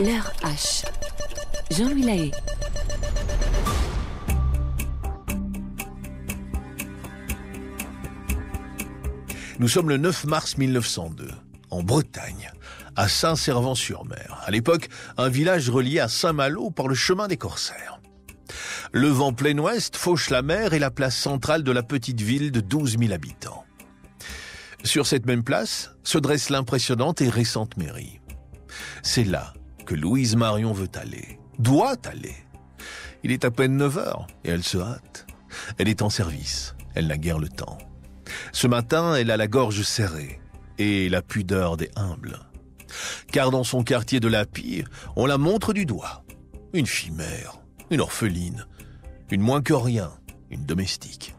L'heure H. Jean-Louis Lahaye. Nous sommes le 9 mars 1902, en Bretagne, à Saint-Servant-sur-Mer. À l'époque, un village relié à Saint-Malo par le chemin des Corsaires. Le vent plein ouest fauche la mer et la place centrale de la petite ville de 12 000 habitants. Sur cette même place se dresse l'impressionnante et récente mairie. C'est là que Louise Marion veut aller, doit aller. Il est à peine 9 heures et elle se hâte. Elle est en service, elle n'a guère le temps. Ce matin, elle a la gorge serrée et la pudeur des humbles. Car dans son quartier de la Pire, on la montre du doigt. Une fille mère, une orpheline, une moins que rien, une domestique.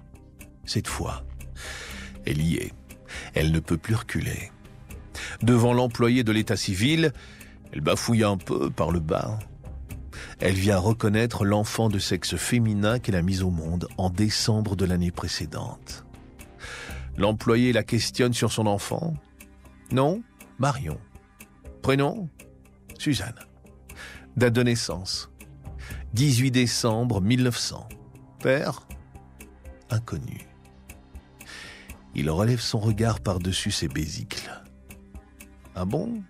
Cette fois, elle y est. Elle ne peut plus reculer. Devant l'employé de l'état civil, elle bafouille un peu par le bas. Elle vient reconnaître l'enfant de sexe féminin qu'elle a mis au monde en décembre de l'année précédente. L'employé la questionne sur son enfant. Nom, Marion. Prénom, Suzanne. Date de naissance, 18 décembre 1900. Père, inconnu. Il relève son regard par-dessus ses besicles. Ah bon?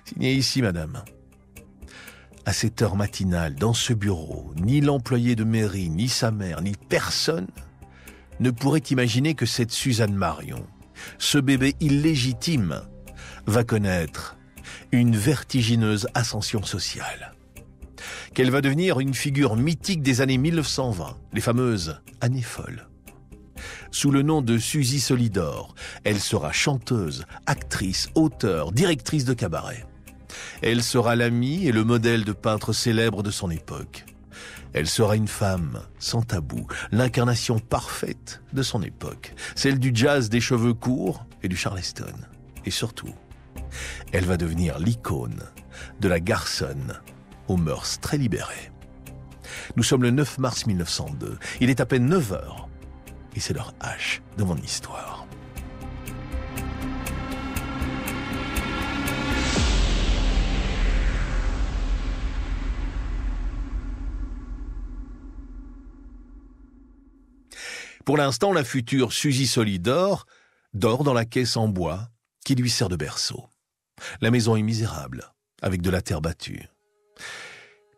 Signez ici, madame. À cette heure matinale, dans ce bureau, ni l'employé de mairie, ni sa mère, ni personne ne pourrait imaginer que cette Suzanne Marion, ce bébé illégitime, va connaître une vertigineuse ascension sociale. Qu'elle va devenir une figure mythique des années 1920, les fameuses années folles. Sous le nom de Suzy Solidor, elle sera chanteuse, actrice, auteure, directrice de cabaret. Elle sera l'amie et le modèle de peintres célèbres de son époque. Elle sera une femme sans tabou, l'incarnation parfaite de son époque, celle du jazz des cheveux courts et du charleston. Et surtout, elle va devenir l'icône de la garçonne aux mœurs très libérées. Nous sommes le 9 mars 1902. Il est à peine 9 heures. Et c'est l'heure H de mon histoire. Pour l'instant, la future Suzy Solidor dort dans la caisse en bois qui lui sert de berceau. La maison est misérable, avec de la terre battue.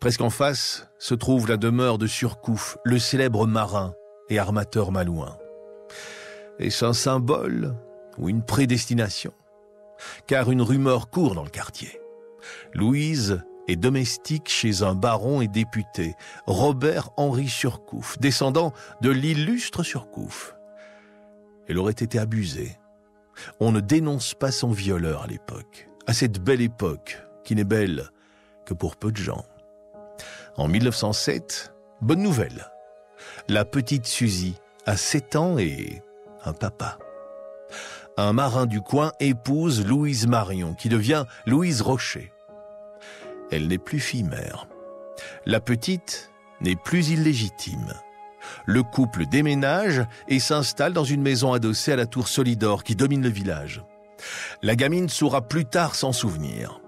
Presque en face se trouve la demeure de Surcouf, le célèbre marin et armateur malouin. Est-ce un symbole ou une prédestination? Car une rumeur court dans le quartier. Louise est domestique chez un baron et député, Robert-Henri Surcouf, descendant de l'illustre Surcouf. Elle aurait été abusée. On ne dénonce pas son violeur à l'époque, à cette belle époque qui n'est belle que pour peu de gens. En 1907, bonne nouvelle. La petite Suzy a 7 ans et un papa. Un marin du coin épouse Louise Marion, qui devient Louise Rocher. Elle n'est plus fille-mère. La petite n'est plus illégitime. Le couple déménage et s'installe dans une maison adossée à la tour Solidor qui domine le village. La gamine saura plus tard s'en souvenir.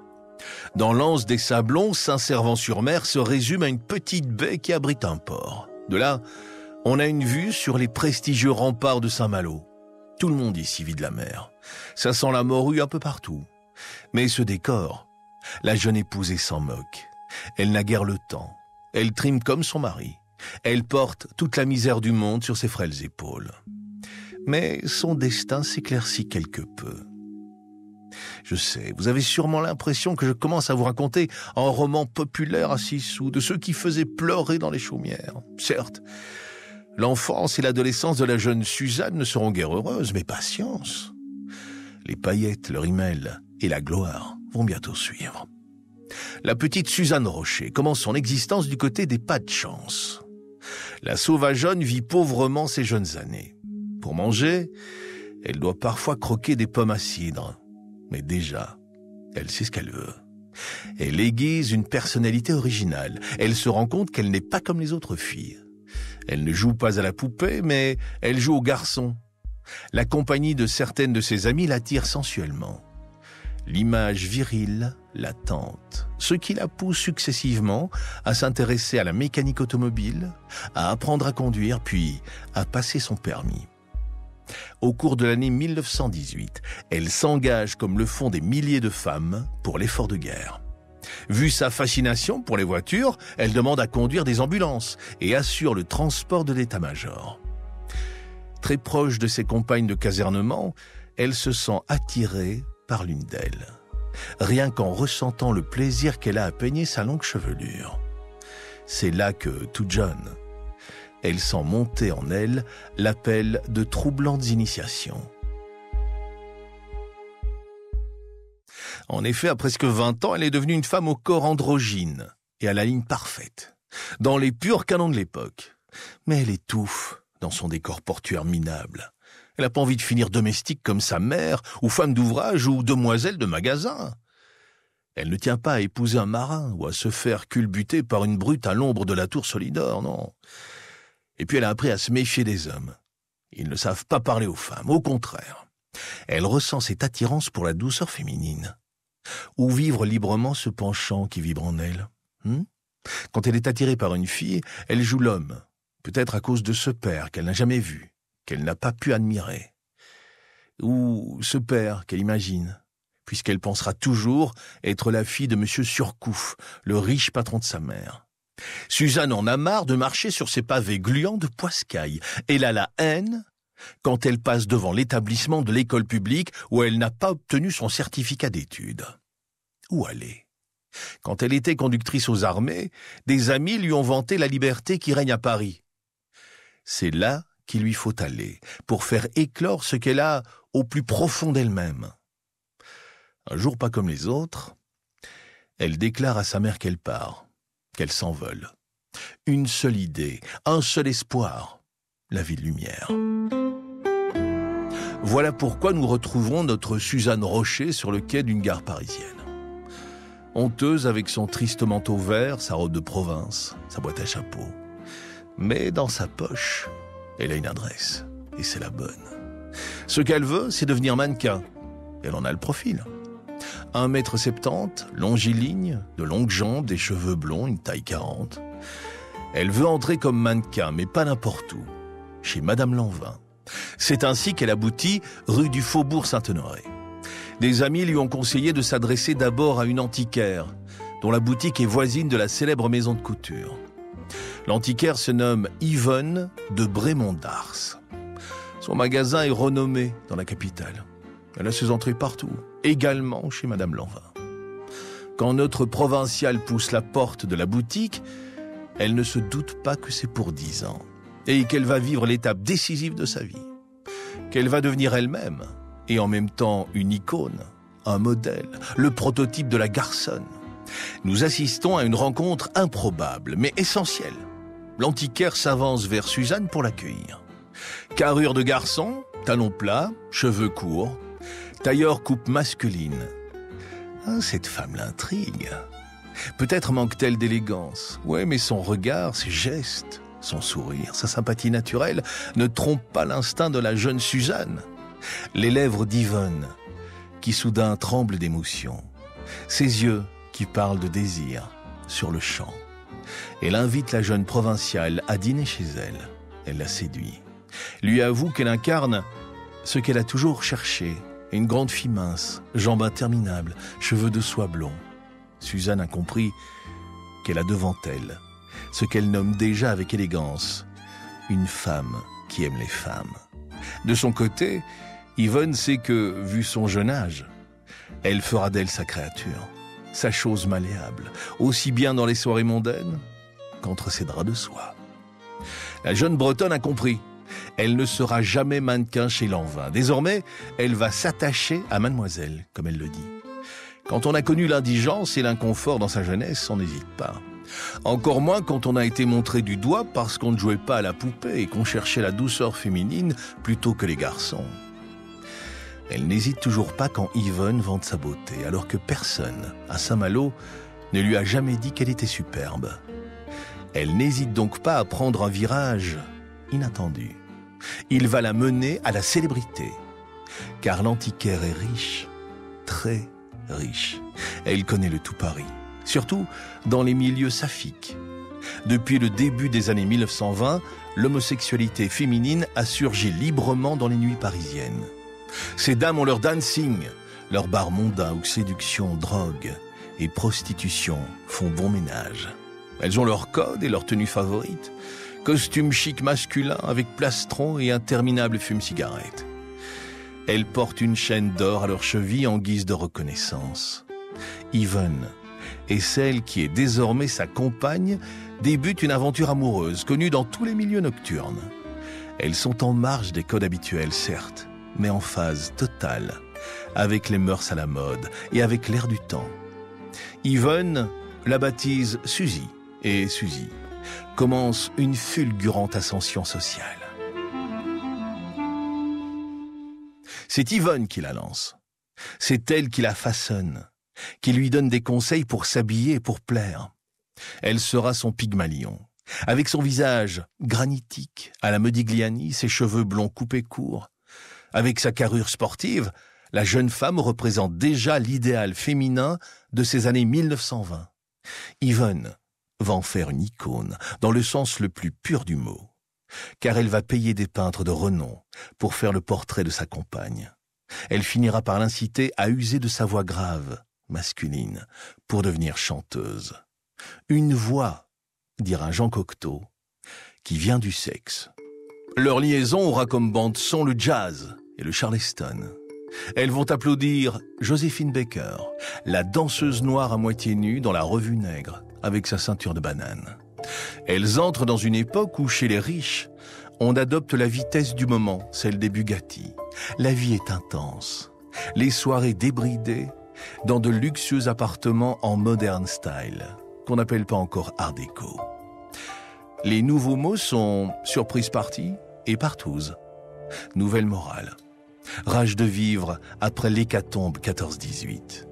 Dans l'anse des Sablons, Saint-Servant-sur-Mer se résume à une petite baie qui abrite un port. De là, on a une vue sur les prestigieux remparts de Saint-Malo. Tout le monde ici vit de la mer. Ça sent la morue un peu partout. Mais ce décor, la jeune épousée s'en moque. Elle n'a guère le temps. Elle trime comme son mari. Elle porte toute la misère du monde sur ses frêles épaules. Mais son destin s'éclaircit quelque peu. Je sais, vous avez sûrement l'impression que je commence à vous raconter un roman populaire à 6 sous, de ceux qui faisaient pleurer dans les chaumières. Certes, l'enfance et l'adolescence de la jeune Suzanne ne seront guère heureuses, mais patience. Les paillettes, le rimel et la gloire vont bientôt suivre. La petite Suzanne Rocher commence son existence du côté des pas de chance. La sauvageonne vit pauvrement ses jeunes années. Pour manger, elle doit parfois croquer des pommes à cidre. Mais déjà, elle sait ce qu'elle veut. Elle aiguise une personnalité originale. Elle se rend compte qu'elle n'est pas comme les autres filles. Elle ne joue pas à la poupée, mais elle joue au garçon. La compagnie de certaines de ses amies l'attire sensuellement. l'image virile la tente, ce qui la pousse successivement à s'intéresser à la mécanique automobile, à apprendre à conduire, puis à passer son permis. Au cours de l'année 1918, elle s'engage comme le font des milliers de femmes pour l'effort de guerre. Vu sa fascination pour les voitures, elle demande à conduire des ambulances et assure le transport de l'état-major. Très proche de ses compagnes de casernement, elle se sent attirée par l'une d'elles, rien qu'en ressentant le plaisir qu'elle a à peigner sa longue chevelure. C'est là que, toute jeune, elle sent monter en elle l'appel de troublantes initiations. En effet, à presque 20 ans, elle est devenue une femme au corps androgyne et à la ligne parfaite, dans les purs canons de l'époque. Mais elle étouffe dans son décor portuaire minable. Elle n'a pas envie de finir domestique comme sa mère, ou femme d'ouvrage, ou demoiselle de magasin. Elle ne tient pas à épouser un marin, ou à se faire culbuter par une brute à l'ombre de la tour Solidor, non. Et puis elle a appris à se méfier des hommes. Ils ne savent pas parler aux femmes, au contraire. Elle ressent cette attirance pour la douceur féminine. Ou vivre librement ce penchant qui vibre en elle. Quand elle est attirée par une fille, elle joue l'homme, peut-être à cause de ce père qu'elle n'a jamais vu, qu'elle n'a pas pu admirer. Ou ce père qu'elle imagine, puisqu'elle pensera toujours être la fille de Monsieur Surcouf, le riche patron de sa mère. Suzanne en a marre de marcher sur ses pavés gluants de poiscaille. Elle a la haine quand elle passe devant l'établissement de l'école publique où elle n'a pas obtenu son certificat d'études. Où aller ? Quand elle était conductrice aux armées, des amis lui ont vanté la liberté qui règne à Paris. C'est là qu'il lui faut aller, pour faire éclore ce qu'elle a au plus profond d'elle-même. Un jour pas comme les autres, elle déclare à sa mère qu'elle part, qu'elle s'envole. Une seule idée, un seul espoir, la vie de lumière. Voilà pourquoi nous retrouverons notre Suzanne Rocher sur le quai d'une gare parisienne. Honteuse avec son triste manteau vert, sa robe de province, sa boîte à chapeau. Mais dans sa poche, elle a une adresse, et c'est la bonne. Ce qu'elle veut, c'est devenir mannequin. Elle en a le profil. 1,70 m, longiligne, de longues jambes, des cheveux blonds, une taille 40. Elle veut entrer comme mannequin, mais pas n'importe où, chez Madame Lanvin. C'est ainsi qu'elle aboutit rue du Faubourg Saint-Honoré. Des amis lui ont conseillé de s'adresser d'abord à une antiquaire, dont la boutique est voisine de la célèbre maison de couture. L'antiquaire se nomme Yvonne de Brémond-d'Ars. Son magasin est renommé dans la capitale. Elle a ses entrées partout, également chez Madame Lanvin. Quand notre provinciale pousse la porte de la boutique, elle ne se doute pas que c'est pour 10 ans et qu'elle va vivre l'étape décisive de sa vie, qu'elle va devenir elle-même et en même temps une icône, un modèle, le prototype de la garçonne. Nous assistons à une rencontre improbable mais essentielle. L'antiquaire s'avance vers Suzanne pour l'accueillir. Carrure de garçon, talons plats, cheveux courts, tailleur coupe masculine. Cette femme l'intrigue. Peut-être manque-t-elle d'élégance. Ouais, mais son regard, ses gestes, son sourire, sa sympathie naturelle ne trompent pas l'instinct de la jeune Suzanne. Les lèvres d'Yvonne, qui soudain tremblent d'émotion. Ses yeux qui parlent de désir sur le champ. Elle invite la jeune provinciale à dîner chez elle. Elle la séduit. Lui avoue qu'elle incarne ce qu'elle a toujours cherché. Une grande fille mince, jambes interminables, cheveux de soie blond. Suzanne a compris qu'elle a devant elle ce qu'elle nomme déjà avec élégance une femme qui aime les femmes. De son côté, Yvonne sait que, vu son jeune âge, elle fera d'elle sa créature, sa chose malléable, aussi bien dans les soirées mondaines qu'entre ses draps de soie. La jeune Bretonne a compris. Elle ne sera jamais mannequin chez Lanvin. Désormais, elle va s'attacher à mademoiselle, comme elle le dit. Quand on a connu l'indigence et l'inconfort dans sa jeunesse, on n'hésite pas. Encore moins quand on a été montré du doigt parce qu'on ne jouait pas à la poupée et qu'on cherchait la douceur féminine plutôt que les garçons. Elle n'hésite toujours pas quand Yvonne vante sa beauté, alors que personne, à Saint-Malo, ne lui a jamais dit qu'elle était superbe. Elle n'hésite donc pas à prendre un virage inattendu. Il va la mener à la célébrité, car l'antiquaire est riche, très riche. Elle connaît le tout Paris, surtout dans les milieux saphiques. Depuis le début des années 1920, l'homosexualité féminine a surgi librement dans les nuits parisiennes. Ces dames ont leur dancing, leur bar mondain où séduction, drogue et prostitution font bon ménage. Elles ont leur code et leur tenue favorite. Costume chic masculin avec plastron et interminable fume-cigarette. Elles portent une chaîne d'or à leur cheville en guise de reconnaissance. Yvonne est celle qui est désormais sa compagne, débute une aventure amoureuse connue dans tous les milieux nocturnes. Elles sont en marge des codes habituels, certes, mais en phase totale avec les mœurs à la mode et avec l'air du temps. Yvonne la baptise Suzy, et Suzy commence une fulgurante ascension sociale. C'est Yvonne qui la lance. C'est elle qui la façonne, qui lui donne des conseils pour s'habiller et pour plaire. Elle sera son Pygmalion. Avec son visage granitique, à la Modigliani, ses cheveux blonds coupés courts. Avec sa carrure sportive, la jeune femme représente déjà l'idéal féminin de ces années 1920. Yvonne va en faire une icône, dans le sens le plus pur du mot, car elle va payer des peintres de renom pour faire le portrait de sa compagne. Elle finira par l'inciter à user de sa voix grave, masculine, pour devenir chanteuse. Une voix, dira Jean Cocteau, qui vient du sexe. Leur liaison aura comme bande-son le jazz et le charleston. Elles vont applaudir Joséphine Baker, la danseuse noire à moitié nue dans la revue Nègre, avec sa ceinture de banane. Elles entrent dans une époque où, chez les riches, on adopte la vitesse du moment, celle des Bugatti. La vie est intense. Les soirées débridées dans de luxueux appartements en modern style, qu'on n'appelle pas encore art déco. Les nouveaux mots sont surprise party et partouze. Nouvelle morale. Rage de vivre après l'hécatombe 14-18.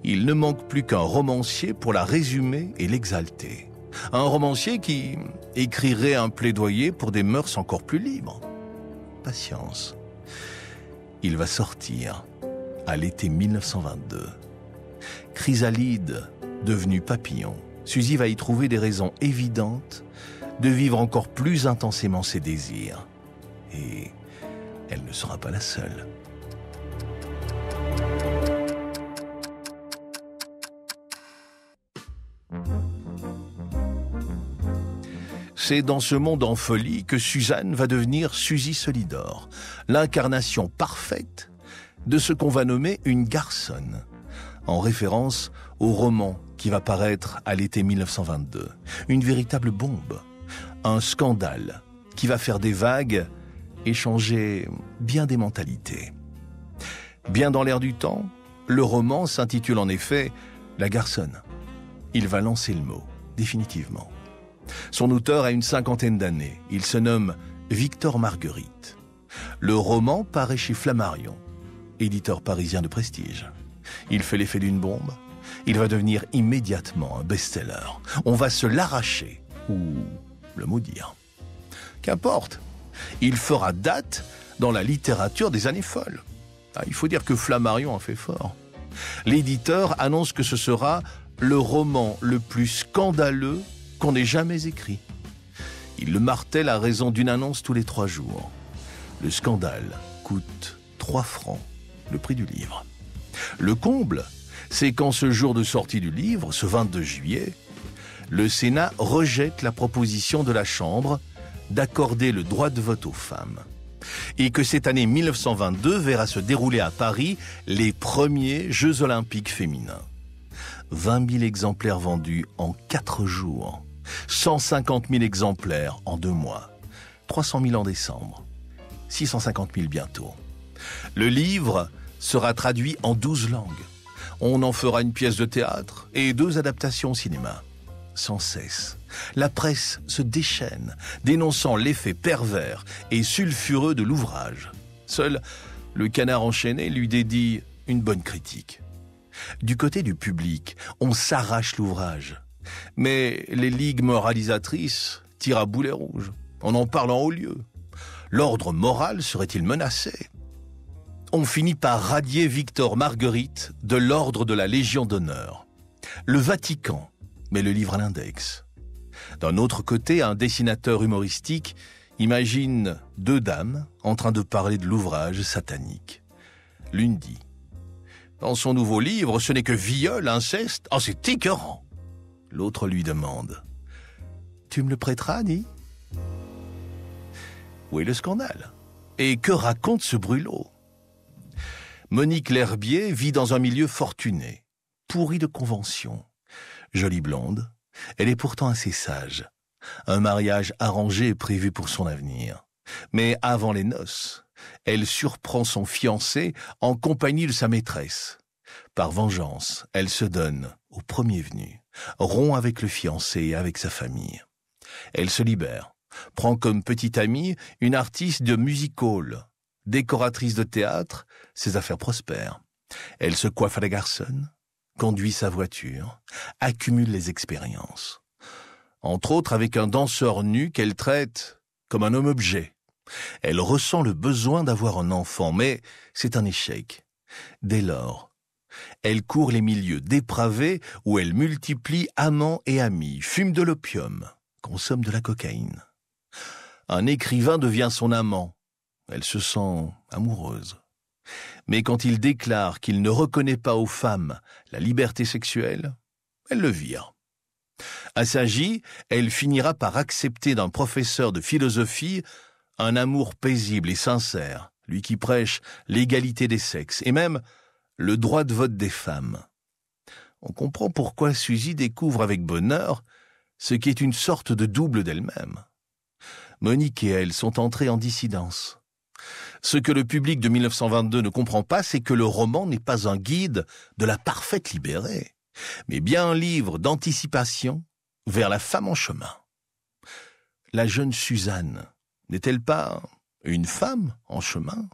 Il ne manque plus qu'un romancier pour la résumer et l'exalter. Un romancier qui écrirait un plaidoyer pour des mœurs encore plus libres. Patience. Il va sortir à l'été 1922. Chrysalide devenue papillon, Suzy va y trouver des raisons évidentes de vivre encore plus intensément ses désirs. Et elle ne sera pas la seule. C'est dans ce monde en folie que Suzanne va devenir Suzy Solidor, l'incarnation parfaite de ce qu'on va nommer une garçonne, en référence au roman qui va paraître à l'été 1922. Une véritable bombe, un scandale qui va faire des vagues et changer bien des mentalités. Bien dans l'air du temps, le roman s'intitule en effet « La garçonne ». Il va lancer le mot, définitivement. Son auteur a une 50aine d'années. Il se nomme Victor Marguerite. Le roman paraît chez Flammarion, éditeur parisien de prestige. Il fait l'effet d'une bombe. Il va devenir immédiatement un best-seller. On va se l'arracher, ou le maudire. Qu'importe, il fera date dans la littérature des années folles. Il faut dire que Flammarion en fait fort. L'éditeur annonce que ce sera le roman le plus scandaleux qu'on ait jamais écrit. Il le martèle à raison d'une annonce tous les 3 jours. Le scandale coûte 3 francs, le prix du livre. Le comble, c'est qu'en ce jour de sortie du livre, ce 22 juillet, le Sénat rejette la proposition de la Chambre d'accorder le droit de vote aux femmes. Et que cette année 1922 verra se dérouler à Paris les premiers Jeux olympiques féminins. 20 000 exemplaires vendus en 4 jours. 150 000 exemplaires en 2 mois. 300 000 en décembre. 650 000 bientôt. Le livre sera traduit en 12 langues. On en fera une pièce de théâtre et 2 adaptations au cinéma. Sans cesse, la presse se déchaîne, dénonçant l'effet pervers et sulfureux de l'ouvrage. Seul le Canard enchaîné lui dédie une bonne critique. Du côté du public, on s'arrache l'ouvrage. Mais les ligues moralisatrices tirent à boulet rouge, en parlant haut lieu. L'ordre moral serait-il menacé ? On finit par radier Victor Marguerite de l'ordre de la Légion d'honneur. Le Vatican met le livre à l'index. D'un autre côté, un dessinateur humoristique imagine deux dames en train de parler de l'ouvrage satanique. L'une dit: dans son nouveau livre, ce n'est que viol, inceste, oh c'est écœurant. L'autre lui demande: tu me le prêteras, Annie? Où est le scandale? Et que raconte ce brûlot? Monique L'Herbier vit dans un milieu fortuné, pourri de conventions. Jolie blonde, elle est pourtant assez sage. Un mariage arrangé est prévu pour son avenir. Mais avant les noces, elle surprend son fiancé en compagnie de sa maîtresse. Par vengeance, elle se donne au premier venu, rompt avec le fiancé et avec sa famille. Elle se libère, prend comme petite amie une artiste de music hall. Décoratrice de théâtre, ses affaires prospèrent. Elle se coiffe à la garçonne, conduit sa voiture, accumule les expériences. Entre autres avec un danseur nu qu'elle traite comme un homme-objet. Elle ressent le besoin d'avoir un enfant, mais c'est un échec. Dès lors, elle court les milieux dépravés où elle multiplie amants et amis, fume de l'opium, consomme de la cocaïne. Un écrivain devient son amant. Elle se sent amoureuse. Mais quand il déclare qu'il ne reconnaît pas aux femmes la liberté sexuelle, elle le vire. À Saint-Gy, elle finira par accepter d'un professeur de philosophie un amour paisible et sincère, lui qui prêche l'égalité des sexes et même le droit de vote des femmes. On comprend pourquoi Suzy découvre avec bonheur ce qui est une sorte de double d'elle-même. Monique et elle sont entrées en dissidence. Ce que le public de 1922 ne comprend pas, c'est que le roman n'est pas un guide de la parfaite libérée, mais bien un livre d'anticipation vers la femme en chemin. La jeune Suzanne n'est-elle pas une femme en chemin?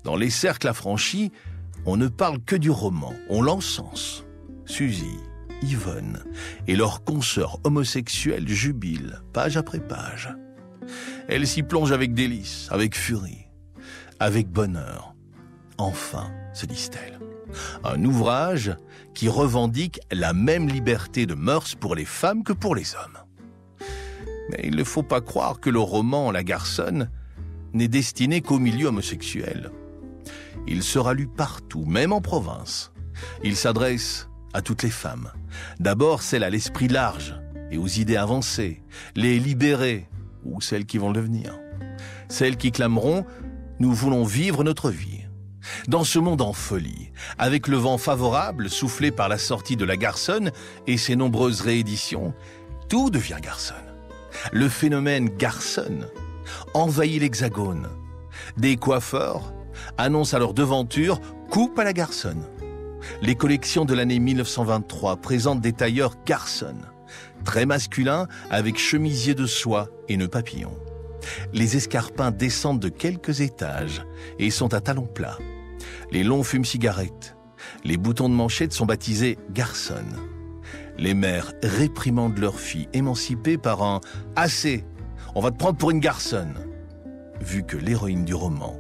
Dans les cercles affranchis, on ne parle que du roman, on l'encense. Suzy, Yvonne et leurs consoeurs homosexuels jubilent, page après page. Elle s'y plonge avec délice, avec furie, avec bonheur. Enfin, se disent-elles, un ouvrage qui revendique la même liberté de mœurs pour les femmes que pour les hommes. Mais il ne faut pas croire que le roman La Garçonne n'est destiné qu'au milieu homosexuel. Il sera lu partout, même en province. Il s'adresse à toutes les femmes. D'abord celles à l'esprit large et aux idées avancées, les libérées, ou celles qui vont le devenir. Celles qui clameront « Nous voulons vivre notre vie ». Dans ce monde en folie, avec le vent favorable soufflé par la sortie de La Garçonne et ses nombreuses rééditions, tout devient garçonne. Le phénomène garçonne envahit l'Hexagone. Des coiffeurs annoncent à leur devanture « Coupe à la garçonne ». Les collections de l'année 1923 présentent des tailleurs garçonnes, très masculins avec chemisier de soie et nœuds papillons. Les escarpins descendent de quelques étages et sont à talons plats. Les longs fument-cigarettes. Les boutons de manchette sont baptisés garçonnes. Les mères réprimandent leurs filles émancipées par un « Assez, on va te prendre pour une garçonne ». Vu que l'héroïne du roman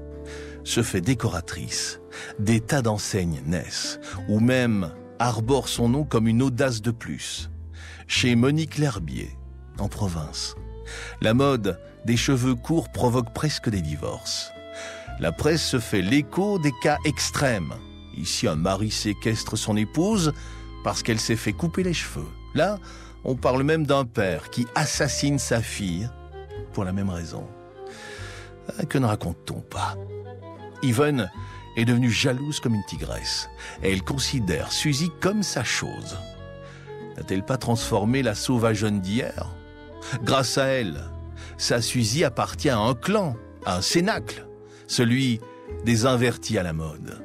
se fait décoratrice, des tas d'enseignes naissent, ou même arbore son nom comme une audace de plus. Chez Monique L'Herbier, en province, la mode des cheveux courts provoque presque des divorces. La presse se fait l'écho des cas extrêmes. Ici, un mari séquestre son épouse parce qu'elle s'est fait couper les cheveux. Là, on parle même d'un père qui assassine sa fille pour la même raison. Que ne raconte-t-on pas? Yvonne est devenue jalouse comme une tigresse. Elle considère Suzy comme sa chose. N'a-t-elle pas transformé la sauvageonne d'hier? Grâce à elle, sa Suzy appartient à un clan, à un cénacle, celui des invertis à la mode.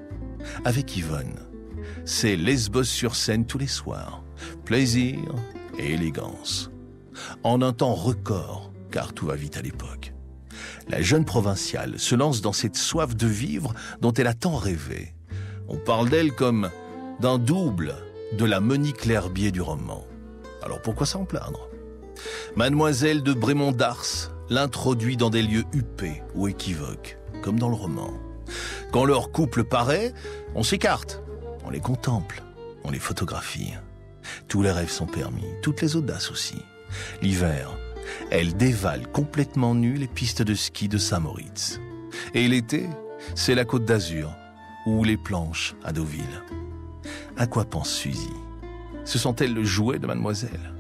Avec Yvonne, c'est Lesbos sur scène tous les soirs, plaisir et élégance. En un temps record, car tout va vite à l'époque. La jeune provinciale se lance dans cette soif de vivre dont elle a tant rêvé. On parle d'elle comme d'un double de la Monique L'Herbier du roman. Alors pourquoi s'en plaindre? Mademoiselle de Brémond d'Ars l'introduit dans des lieux huppés ou équivoques, comme dans le roman. Quand leur couple paraît, on s'écarte, on les contemple, on les photographie. Tous les rêves sont permis, toutes les audaces aussi. L'hiver, elle dévale complètement nue les pistes de ski de Saint-Moritz. Et l'été, c'est la Côte d'Azur ou les planches à Deauville. À quoi pense Suzy? Se sent-elle le jouet de mademoiselle?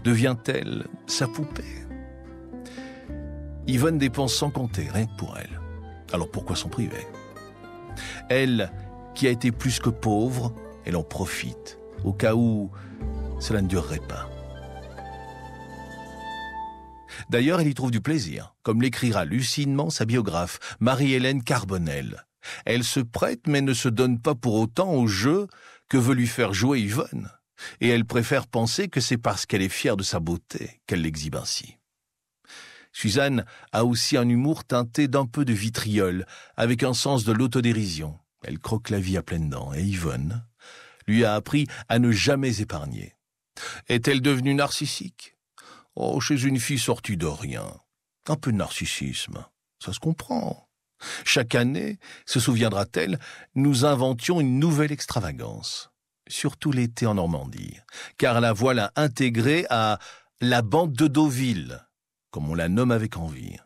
Devient-elle sa poupée? Yvonne dépense sans compter, rien que pour elle. Alors pourquoi s'en priver? Elle, qui a été plus que pauvre, elle en profite, au cas où cela ne durerait pas. D'ailleurs, elle y trouve du plaisir, comme l'écrira lucidement sa biographe, Marie-Hélène Carbonel. Elle se prête mais ne se donne pas pour autant au jeu que veut lui faire jouer Yvonne. Et elle préfère penser que c'est parce qu'elle est fière de sa beauté qu'elle l'exhibe ainsi. Suzanne a aussi un humour teinté d'un peu de vitriol, avec un sens de l'autodérision. Elle croque la vie à pleines dents, et Yvonne lui a appris à ne jamais épargner. Est-elle devenue narcissique? Oh, chez une fille sortie de rien. Un peu de narcissisme, ça se comprend. Chaque année, se souviendra-t-elle, nous inventions une nouvelle extravagance. Surtout l'été en Normandie, car la voilà intégrée à la bande de Deauville, comme on la nomme avec envie.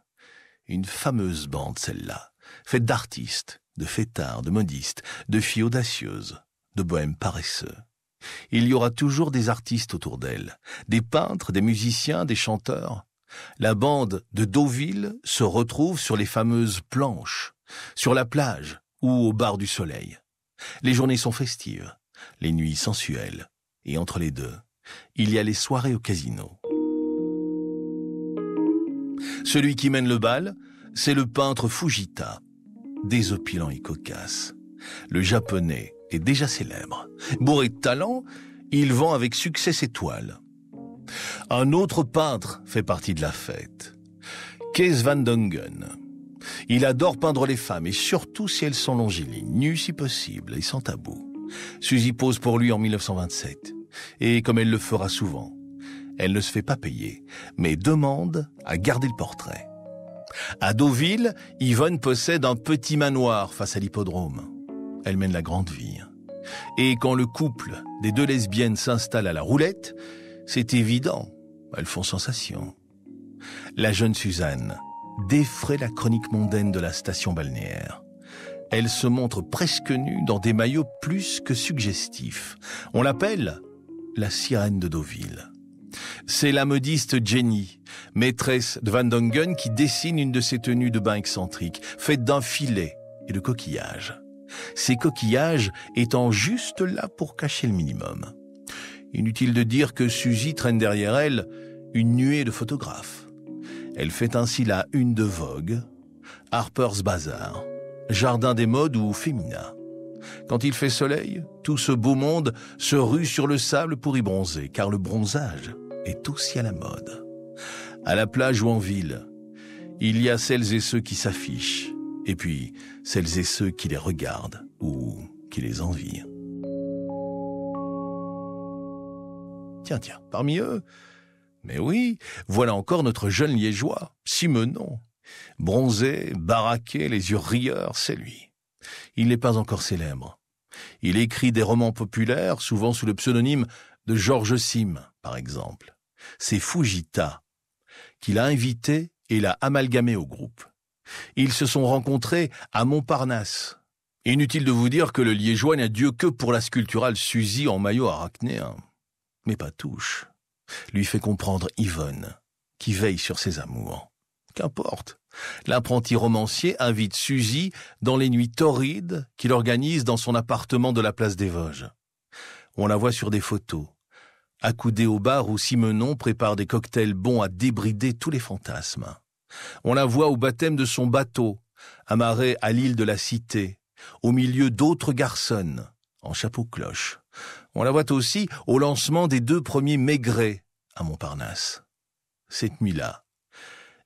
Une fameuse bande, celle-là, faite d'artistes, de fêtards, de modistes, de filles audacieuses, de bohèmes paresseux. Il y aura toujours des artistes autour d'elle, des peintres, des musiciens, des chanteurs. La bande de Deauville se retrouve sur les fameuses planches, sur la plage ou au bar du Soleil. Les journées sont festives, les nuits sensuelles, et entre les deux, il y a les soirées au casino. Celui qui mène le bal, c'est le peintre Fujita, désopilant et cocasse. Le japonais est déjà célèbre. Bourré de talent, il vend avec succès ses toiles. Un autre peintre fait partie de la fête, Kees van Dongen. Il adore peindre les femmes, et surtout si elles sont longilines, nues si possible et sans tabou. Suzy pose pour lui en 1927, et comme elle le fera souvent, elle ne se fait pas payer, mais demande à garder le portrait. À Deauville, Yvonne possède un petit manoir face à l'hippodrome. Elle mène la grande vie. Et quand le couple des deux lesbiennes s'installe à la roulette, c'est évident, elles font sensation. La jeune Suzanne défraie la chronique mondaine de la station balnéaire. Elle se montre presque nue dans des maillots plus que suggestifs. On l'appelle la sirène de Deauville. C'est la modiste Jenny, maîtresse de Van Dongen, qui dessine une de ses tenues de bain excentriques, faite d'un filet et de coquillages. Ces coquillages étant juste là pour cacher le minimum. Inutile de dire que Suzy traîne derrière elle une nuée de photographes. Elle fait ainsi la une de Vogue, Harper's Bazaar, Jardin des modes ou Femina. Quand il fait soleil, tout ce beau monde se rue sur le sable pour y bronzer, car le bronzage est aussi à la mode. À la plage ou en ville, il y a celles et ceux qui s'affichent, et puis celles et ceux qui les regardent ou qui les envient. Tiens, parmi eux, mais oui, voilà encore notre jeune liégeois, Simenon. Bronzé, baraqué, les yeux rieurs, c'est lui. Il n'est pas encore célèbre. Il écrit des romans populaires, souvent sous le pseudonyme de Georges Sim, par exemple. C'est Fujita qui l'a invité et l'a amalgamé au groupe. Ils se sont rencontrés à Montparnasse. Inutile de vous dire que le liégeois n'a Dieu que pour la sculpturale Suzy en maillot arachnéen. Mais pas touche. Lui fait comprendre Yvonne, qui veille sur ses amours. Qu'importe. L'apprenti romancier invite Suzy dans les nuits torrides qu'il organise dans son appartement de la place des Vosges. On la voit sur des photos, accoudée au bar où Simenon prépare des cocktails bons à débrider tous les fantasmes. On la voit au baptême de son bateau, amarré à l'île de la Cité, au milieu d'autres garçonnes, en chapeau-cloche. On la voit aussi au lancement des 2 premiers Maigret à Montparnasse. Cette nuit-là,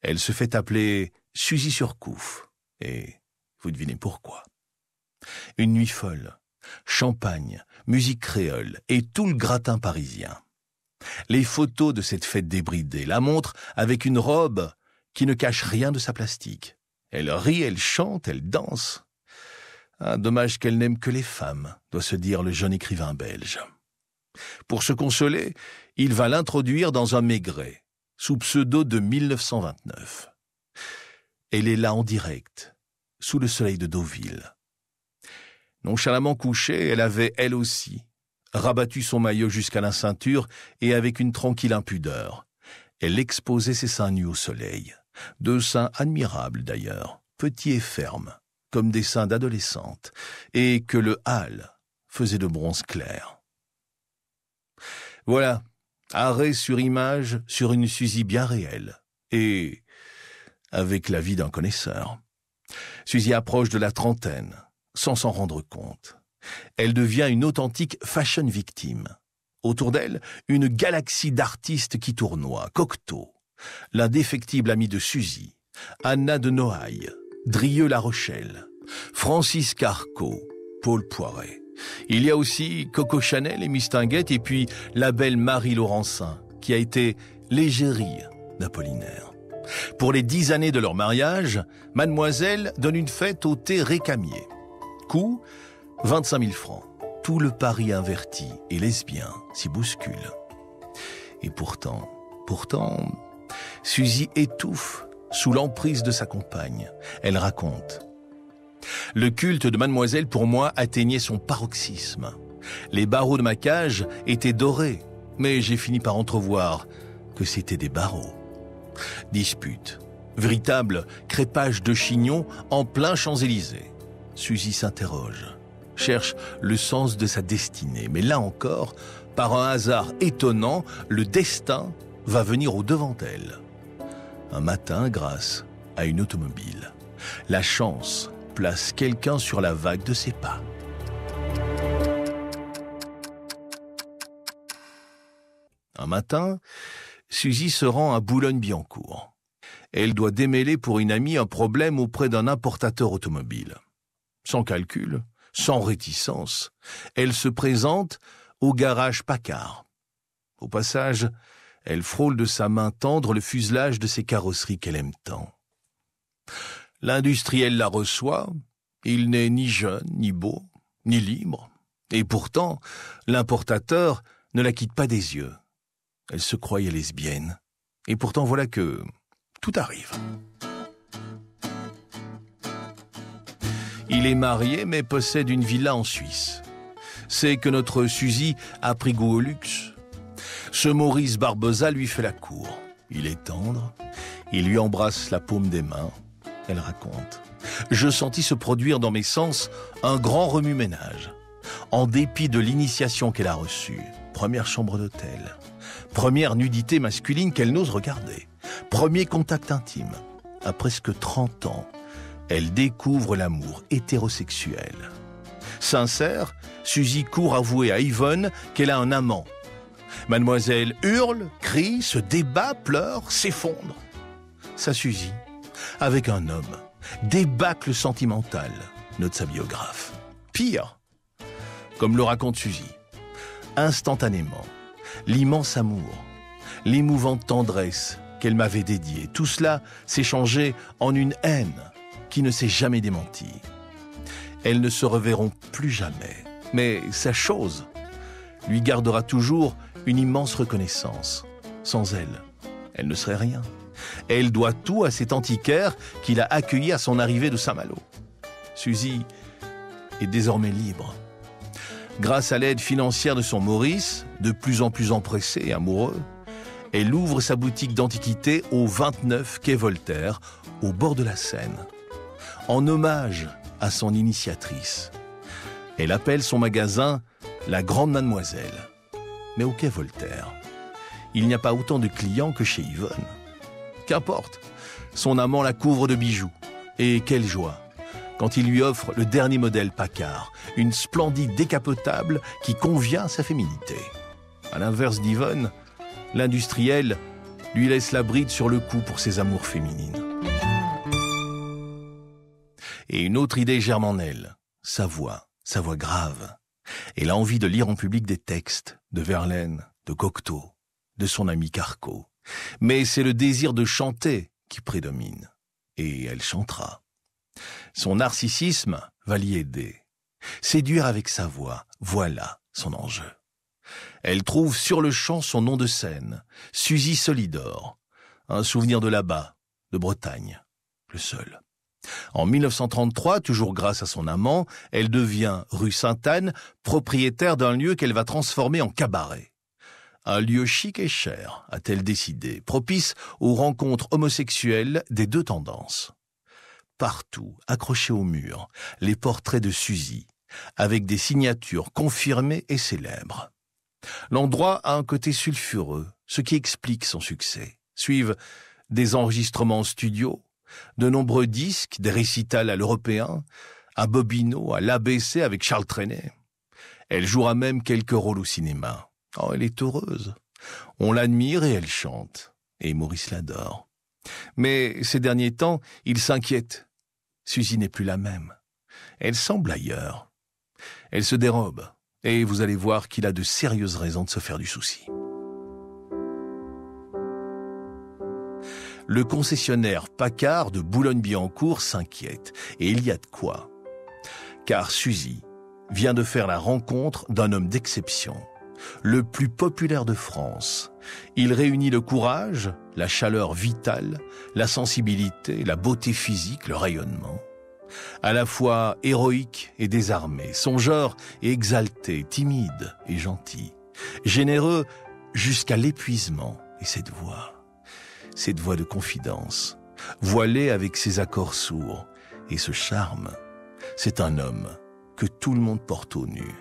elle se fait appeler Suzy Surcouf, et vous devinez pourquoi. Une nuit folle, champagne, musique créole et tout le gratin parisien. Les photos de cette fête débridée la montrent avec une robe qui ne cache rien de sa plastique. Elle rit, elle chante, elle danse. Ah, dommage qu'elle n'aime que les femmes, doit se dire le jeune écrivain belge. Pour se consoler, il va l'introduire dans un maigret, sous pseudo de 1929. Elle est là en direct, sous le soleil de Deauville. Nonchalamment couchée, elle avait, elle aussi, rabattu son maillot jusqu'à la ceinture et avec une tranquille impudeur. Elle exposait ses seins nus au soleil. Deux seins admirables d'ailleurs, petits et fermes, comme des seins d'adolescente, et que le hâle faisait de bronze clair. Voilà, arrêt sur image sur une Suzy bien réelle, et avec la vie d'un connaisseur. Suzy approche de la trentaine, sans s'en rendre compte. Elle devient une authentique fashion victime. Autour d'elle, une galaxie d'artistes qui tournoient, Cocteau, l'indéfectible ami de Suzy, Anna de Noailles, Drieux-La Rochelle, Francis Carco, Paul Poiret. Il y a aussi Coco Chanel et Mistinguett, et puis la belle Marie Laurencin, qui a été l'égérie d'Apollinaire. Pour les 10 années de leur mariage, Mademoiselle donne une fête au thé Récamier. Coût, 25 000 francs. Tout le Paris inverti et lesbien s'y bouscule. Et pourtant, Suzy étouffe sous l'emprise de sa compagne. Elle raconte. Le culte de Mademoiselle, pour moi, atteignait son paroxysme. Les barreaux de ma cage étaient dorés, mais j'ai fini par entrevoir que c'étaient des barreaux. Dispute, véritable crépage de chignons en plein Champs-Élysées. Suzy s'interroge, cherche le sens de sa destinée, mais là encore, par un hasard étonnant, le destin va venir au-devant d'elle. Un matin, grâce à une automobile, la chance place quelqu'un sur la vague de ses pas. Un matin, Suzy se rend à Boulogne-Billancourt. Elle doit démêler pour une amie un problème auprès d'un importateur automobile. Sans calcul, sans réticence, elle se présente au garage Paccard. Au passage, elle frôle de sa main tendre le fuselage de ces carrosseries qu'elle aime tant. L'industriel la reçoit, il n'est ni jeune, ni beau, ni libre. Et pourtant, l'importateur ne la quitte pas des yeux. Elle se croyait lesbienne. Et pourtant, voilà que tout arrive. Il est marié, mais possède une villa en Suisse. C'est que notre Suzy a pris goût au luxe. Ce Maurice Barbosa lui fait la cour. Il est tendre, il lui embrasse la paume des mains. Elle raconte. Je sentis se produire dans mes sens un grand remue-ménage. En dépit de l'initiation qu'elle a reçue, première chambre d'hôtel, première nudité masculine qu'elle n'ose regarder, premier contact intime. À presque 30 ans, elle découvre l'amour hétérosexuel. Sincère, Suzy court avouer à Yvonne qu'elle a un amant. Mademoiselle hurle, crie, se débat, pleure, s'effondre. Sa Suzy, avec un homme, débâcle sentimental, note sa biographe. Pire, comme le raconte Suzy, instantanément, l'immense amour, l'émouvante tendresse qu'elle m'avait dédiée, tout cela s'est changé en une haine qui ne s'est jamais démentie. Elles ne se reverront plus jamais, mais sa chose lui gardera toujours une immense reconnaissance. Sans elle, elle ne serait rien. Elle doit tout à cet antiquaire qui l'a accueilli à son arrivée de Saint-Malo. Suzy est désormais libre. Grâce à l'aide financière de son Maurice, de plus en plus empressé et amoureux, elle ouvre sa boutique d'antiquités au 29 quai Voltaire, au bord de la Seine, en hommage à son initiatrice. Elle appelle son magasin « La Grande Mademoiselle ». Mais au quai Voltaire, il n'y a pas autant de clients que chez Yvonne. Qu'importe, son amant la couvre de bijoux. Et quelle joie quand il lui offre le dernier modèle Paccard, une splendide décapotable qui convient à sa féminité. À l'inverse d'Yvonne, l'industriel lui laisse la bride sur le cou pour ses amours féminines. Et une autre idée germe en elle, sa voix grave. Elle a envie de lire en public des textes de Verlaine, de Cocteau, de son ami Carco. Mais c'est le désir de chanter qui prédomine. Et elle chantera. Son narcissisme va l'y aider. Séduire avec sa voix, voilà son enjeu. Elle trouve sur le champ son nom de scène, Suzy Solidor, un souvenir de là-bas, de Bretagne, le seul. En 1933, toujours grâce à son amant, elle devient, rue Sainte-Anne, propriétaire d'un lieu qu'elle va transformer en cabaret. Un lieu chic et cher, a-t-elle décidé, propice aux rencontres homosexuelles des deux tendances. Partout, accrochés au mur, les portraits de Suzy, avec des signatures confirmées et célèbres. L'endroit a un côté sulfureux, ce qui explique son succès. Suivent des enregistrements studio, de nombreux disques, des récitals à l'Européen, à Bobino, à l'ABC avec Charles Trenet. Elle jouera même quelques rôles au cinéma. Oh, elle est heureuse. On l'admire et elle chante. Et Maurice l'adore. Mais ces derniers temps, il s'inquiète. Suzy n'est plus la même. Elle semble ailleurs. Elle se dérobe. Et vous allez voir qu'il a de sérieuses raisons de se faire du souci. Le concessionnaire Paccard de Boulogne-Billancourt s'inquiète. Et il y a de quoi. Car Suzy vient de faire la rencontre d'un homme d'exception, le plus populaire de France. Il réunit le courage, la chaleur vitale, la sensibilité, la beauté physique, le rayonnement. À la fois héroïque et désarmé, songeur et exalté, timide et gentil, généreux jusqu'à l'épuisement. Et cette voix de confidence, voilée avec ses accords sourds et ce charme, c'est un homme que tout le monde porte au nu.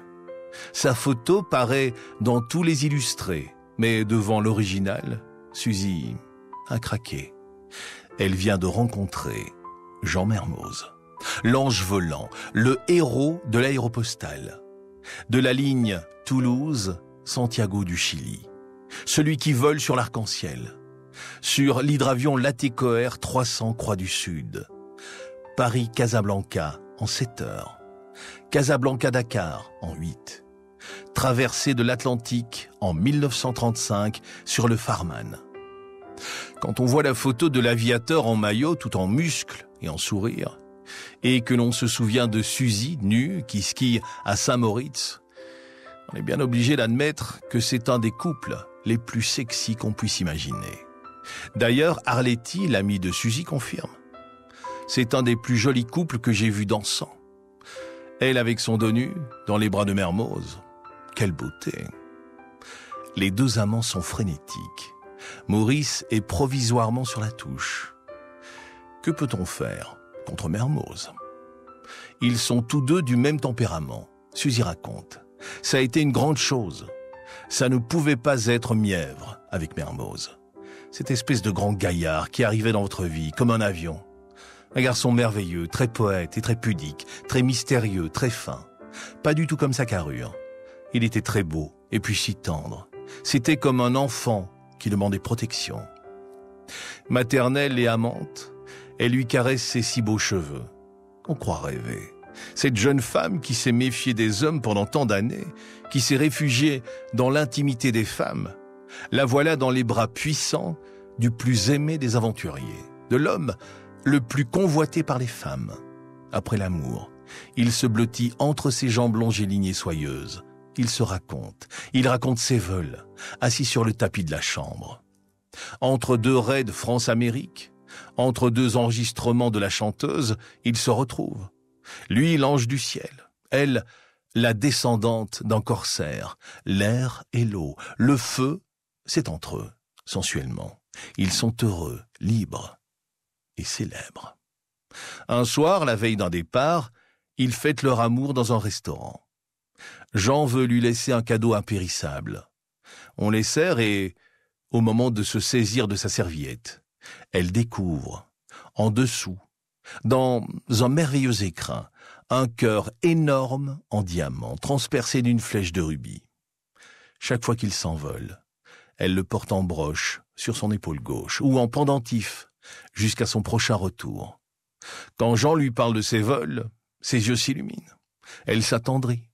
Sa photo paraît dans tous les illustrés, mais devant l'original, Suzy a craqué. Elle vient de rencontrer Jean Mermoz, l'ange volant, le héros de l'aéropostale, de la ligne Toulouse-Santiago du Chili, celui qui vole sur l'arc-en-ciel, sur l'hydravion Latécoère 300 Croix du Sud, Paris-Casablanca en 7 heures, Casablanca-Dakar en 8, traversée de l'Atlantique en 1935 sur le Farman. Quand on voit la photo de l'aviateur en maillot tout en muscles et en sourire, et que l'on se souvient de Suzy nue qui skie à Saint-Moritz, on est bien obligé d'admettre que c'est un des couples les plus sexy qu'on puisse imaginer. D'ailleurs, Arletty, l'ami de Suzy, confirme. C'est un des plus jolis couples que j'ai vus dansant. Elle avec son dos nu, dans les bras de Mermoz. Quelle beauté! Les deux amants sont frénétiques. Maurice est provisoirement sur la touche. Que peut-on faire contre Mermoz? Ils sont tous deux du même tempérament. Suzy raconte. Ça a été une grande chose. Ça ne pouvait pas être mièvre avec Mermoz. Cette espèce de grand gaillard qui arrivait dans votre vie comme un avion. Un garçon merveilleux, très poète et très pudique, très mystérieux, très fin. Pas du tout comme sa carrure. Il était très beau et puis si tendre. C'était comme un enfant qui demandait protection. Maternelle et amante, elle lui caresse ses si beaux cheveux. On croit rêver. Cette jeune femme qui s'est méfiée des hommes pendant tant d'années, qui s'est réfugiée dans l'intimité des femmes, la voilà dans les bras puissants du plus aimé des aventuriers, de l'homme le plus convoité par les femmes. Après l'amour, il se blottit entre ses jambes longélignes et soyeuses. Il se raconte. Il raconte ses vols, assis sur le tapis de la chambre. Entre deux raids France-Amérique, entre deux enregistrements de la chanteuse, il se retrouve. Lui, l'ange du ciel. Elle, la descendante d'un corsaire. L'air et l'eau. Le feu, c'est entre eux, sensuellement. Ils sont heureux, libres et célèbres. Un soir, la veille d'un départ, ils fêtent leur amour dans un restaurant. Jean veut lui laisser un cadeau impérissable. On les sert et, au moment de se saisir de sa serviette, elle découvre, en dessous, dans un merveilleux écrin, un cœur énorme en diamant, transpercé d'une flèche de rubis. Chaque fois qu'il s'envole, elle le porte en broche sur son épaule gauche ou en pendentif jusqu'à son prochain retour. Quand Jean lui parle de ses vols, ses yeux s'illuminent. Elle s'attendrit.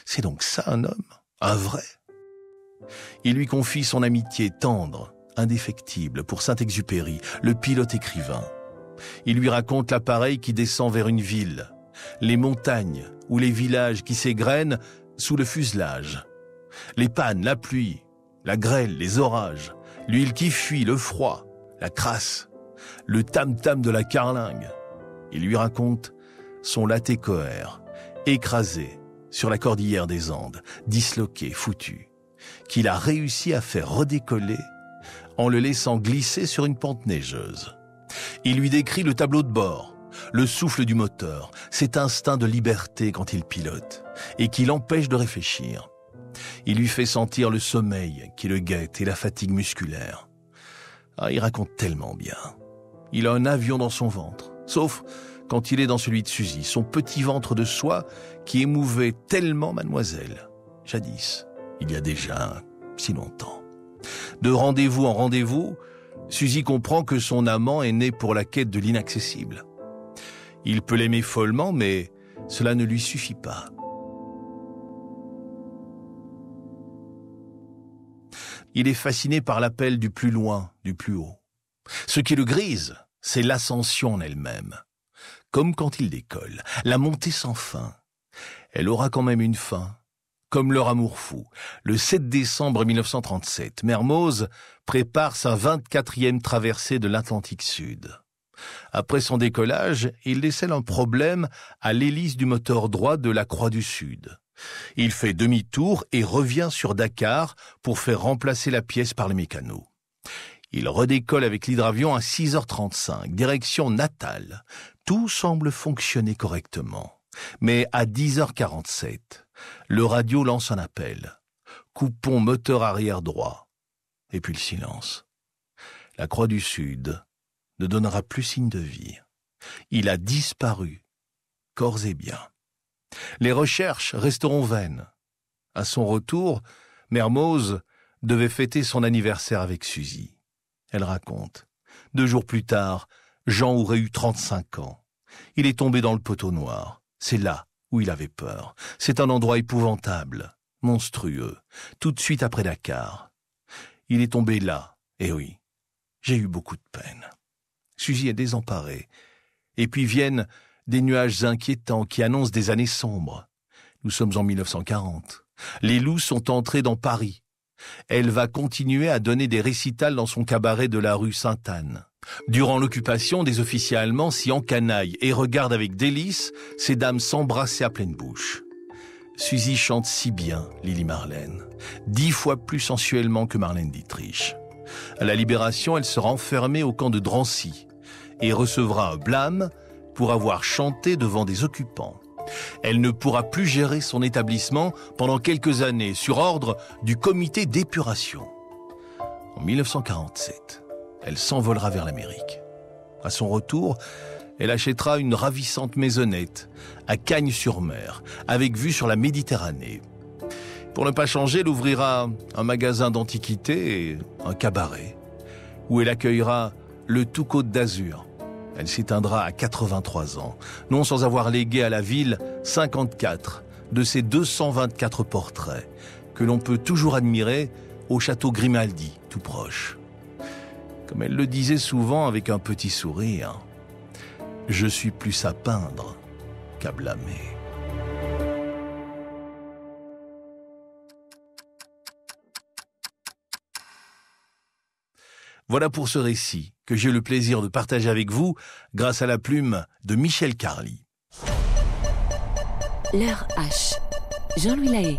C'est donc ça un homme, un vrai. Il lui confie son amitié tendre, indéfectible pour Saint-Exupéry, le pilote écrivain. Il lui raconte l'appareil qui descend vers une ville, les montagnes ou les villages qui s'égrènent sous le fuselage, les pannes, la pluie, la grêle, les orages, l'huile qui fuit, le froid, la crasse, le tam-tam de la carlingue. Il lui raconte son latécoère, écrasé sur la cordillère des Andes, disloqué, foutu, qu'il a réussi à faire redécoller en le laissant glisser sur une pente neigeuse. Il lui décrit le tableau de bord, le souffle du moteur, cet instinct de liberté quand il pilote et qui l'empêche de réfléchir. Il lui fait sentir le sommeil qui le guette et la fatigue musculaire. Il raconte tellement bien. Il a un avion dans son ventre, sauf quand il est dans celui de Suzy, son petit ventre de soie qui émouvait tellement mademoiselle. Jadis, il y a déjà si longtemps. De rendez-vous en rendez-vous, Suzy comprend que son amant est né pour la quête de l'inaccessible. Il peut l'aimer follement, mais cela ne lui suffit pas. Il est fasciné par l'appel du plus loin, du plus haut. Ce qui le grise, c'est l'ascension en elle-même. Comme quand il décolle, la montée sans fin. Elle aura quand même une fin, comme leur amour fou. Le 7 décembre 1937, Mermoz prépare sa 24e traversée de l'Atlantique Sud. Après son décollage, il décèle un problème à l'hélice du moteur droit de la Croix du Sud. Il fait demi-tour et revient sur Dakar pour faire remplacer la pièce par les mécanos. Il redécolle avec l'hydravion à 6h35, direction Natal. Tout semble fonctionner correctement. Mais à 10h47, le radio lance un appel. Coupons moteur arrière droit. Et puis le silence. La Croix du Sud ne donnera plus signe de vie. Il a disparu, corps et biens. Les recherches resteront vaines. À son retour, Mermoz devait fêter son anniversaire avec Suzy. Elle raconte. 2 jours plus tard, Jean aurait eu 35 ans. Il est tombé dans le poteau noir. C'est là où il avait peur. C'est un endroit épouvantable, monstrueux, tout de suite après Dakar. Il est tombé là, et oui, j'ai eu beaucoup de peine. Suzy est désemparée. Et puis viennent des nuages inquiétants qui annoncent des années sombres. Nous sommes en 1940. Les loups sont entrés dans Paris. Elle va continuer à donner des récitals dans son cabaret de la rue Sainte-Anne. Durant l'occupation, des officiers allemands s'y encanaillent et regardent avec délice ces dames s'embrasser à pleine bouche. Suzy chante si bien, Lili Marlène, 10 fois plus sensuellement que Marlène Dietrich. À la Libération, elle sera enfermée au camp de Drancy et recevra un blâme pour avoir chanté devant des occupants. Elle ne pourra plus gérer son établissement pendant quelques années sur ordre du comité d'épuration. En 1947, elle s'envolera vers l'Amérique. À son retour, elle achètera une ravissante maisonnette à Cagnes-sur-Mer, avec vue sur la Méditerranée. Pour ne pas changer, elle ouvrira un magasin d'antiquités et un cabaret, où elle accueillera le tout Côte d'Azur. Elle s'éteindra à 83 ans, non sans avoir légué à la ville 54 de ses 224 portraits, que l'on peut toujours admirer au château Grimaldi, tout proche. Comme elle le disait souvent avec un petit sourire, « Je suis plus à peindre qu'à blâmer ». Voilà pour ce récit que j'ai le plaisir de partager avec vous grâce à la plume de Michel Carly. L'heure H. Jean-Louis Lahaye.